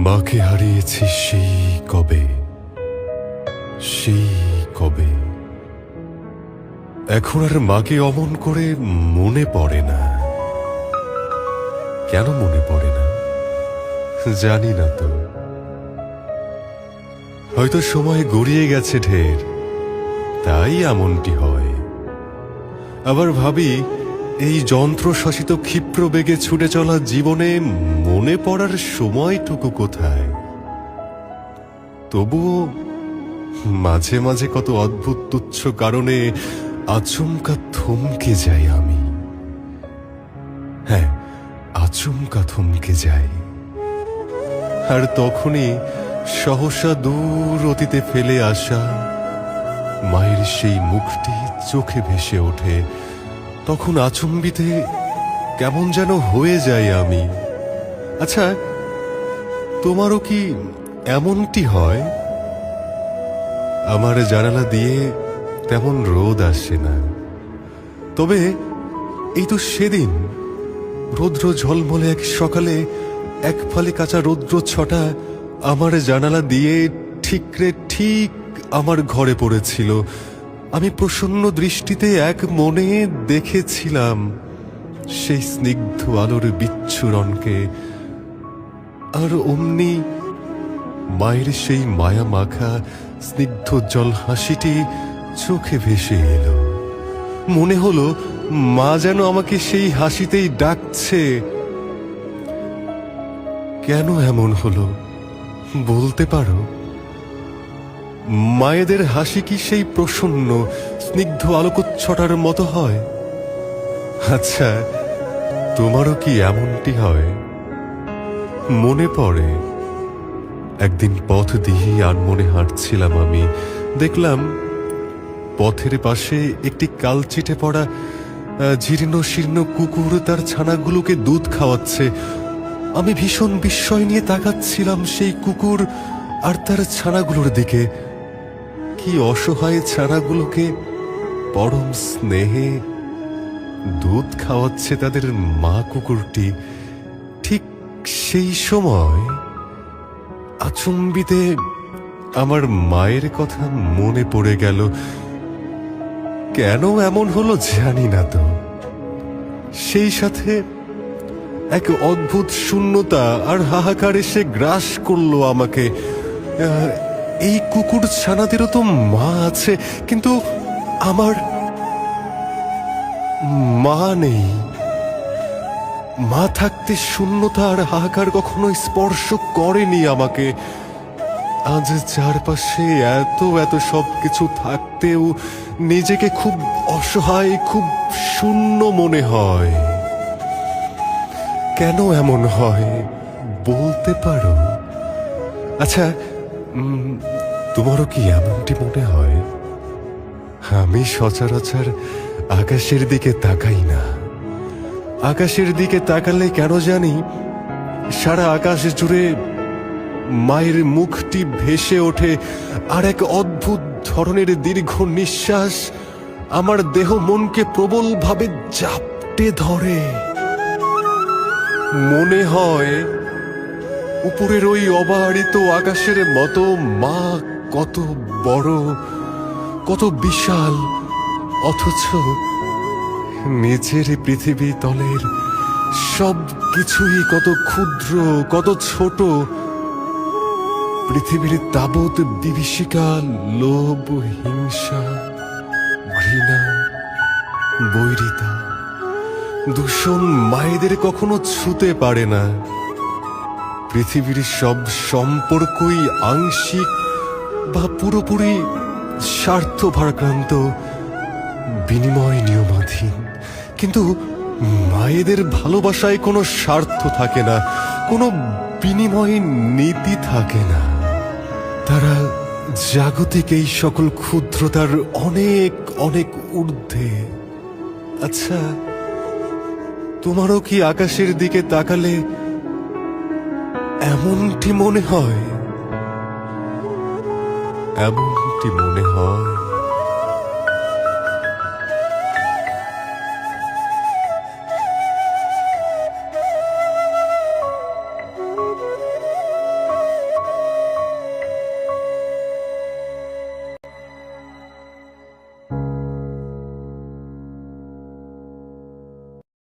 মাকে হারিয়েছি সেই কবে, সেই কবে। এখন আর মাকে অমন করে মনে পড়ে না। কেন মনে পড়ে না জানি না তো। হয়তো সময় গড়িয়ে গেছে ঢের, তাই এমনটি হয়। আবার ভাবি, এই যন্ত্রশাসিত ক্ষিপ্র বেগে ছুটে চলা জীবনে মনে পড়ার সময়টুকু কোথায়? তবুও মাঝে মাঝে কত অদ্ভুত তুচ্ছ কারণে আচমকা থমকে যাই আমি। হ্যাঁ, আচমকা থমকে যাই। আর তখনই সহসা দূর অতীতে ফেলে আসা মায়ের সেই মুখটি চোখে ভেসে ওঠে। তখন আচম্বিতে কেমন যেন হয়ে যায় আমি। আচ্ছা, তোমারও কি এমনটি হয়? আমার জানালা দিয়ে তেমন রোদ আসে না, তবে এই তো সেদিন রৌদ্র ঝলমলে এক সকালে এক ফালি কাঁচা রৌদ্র ছটা আমার জানালা দিয়ে ঠিক আমার ঘরে পড়েছিল। আমি প্রসন্ন দৃষ্টিতে এক মনে দেখেছিলাম সেই স্নিগ্ধ আলোর বিচ্ছুরণকে। আর অমনি মায়ের সেই মায়া মাখা স্নিগ্ধ জল হাসিটি চোখে ভেসে এলো। মনে হলো মা যেন আমাকে সেই হাসিতেই ডাকছে। কেন এমন হলো বলতে পারো? মায়েদের হাসি কি সেই প্রসন্ন স্নিগ্ধ আলোকচ্ছটার মতো হয়? আচ্ছা, তোমারও কি এমনটি হয়? মনে পড়ে একদিন পথ দিয়ে আনমনে হাঁটছিলাম আমি। দেখলাম পথের পাশে একটি কালচিটে পড়া জীর্ণ শীর্ণ কুকুর তার ছানাগুলোকে দুধ খাওয়াচ্ছে। আমি ভীষণ বিস্ময় নিয়ে তাকাচ্ছিলাম সেই কুকুর আর তার ছানাগুলোর দিকে। কি অসহায় ছানাগুলোকে পরম স্নেহে দুধ খাওয়াচ্ছে তাদের মা কুকুরটি। ঠিক সেই সময় আচম্বিতে আমার মায়ের কথা মনে পড়ে গেল। কেন এমন হলো জানি না তো। সেই সাথে এক অদ্ভুত শূন্যতা আর হাহাকার এসে গ্রাস করলো আমাকে। এই কুকুর ছানাদেরও তো মা আছে, কিন্তু আমার মা নেই। মা থাকতে শূন্যতা আর হাহাকার কখনো স্পর্শ করেনি আমাকে। আজ চারপাশে এত সবকিছু থাকতেও নিজেকে খুব অসহায়, খুব শূন্য মনে হয়। কেন এমন হয় বলতে পারো? আচ্ছা, তোমারও কি এমনটি মনে হয়? আমি সচরাচর আকাশের দিকে তাকাই না। আকাশের দিকে তাকালে কেন জানি সারা আকাশ জুড়ে মায়ের মুখটি ভেসে ওঠে, আর এক অদ্ভুত ধরনের দীর্ঘ নিঃশ্বাস আমার দেহ মনকে প্রবলভাবে জাপটে ধরে। মনে হয় উপরের ওই অবারিত আকাশের মতো মা কত বড়, কত বিশাল, অথচ নিচের পৃথিবী তলের সব কিছুই কত ক্ষুদ্র, কত ছোট। পৃথিবীর তাবৎ বিভীষিকা, লোভ, হিংসা, ঘৃণা, বৈরিতা, দূষণ মায়েদের কখনো ছুতে পারে না। পৃথিবীর সব সম্পর্কই আংশিক বা পুরোপুরি স্বার্থ ভারাক্রান্ত, বিনিময় নিয়মাধীন। কিন্তু মায়েদের ভালোবাসায় কোনো স্বার্থ থাকে না, কোনো বিনিময় নীতি থাকে না। তারা জাগতিক এই সকল ক্ষুদ্রতার অনেক ঊর্ধ্বে। আচ্ছা, তোমারও কি আকাশের দিকে তাকালে এমনটি মনে হয়? এমনটি মনে হয়?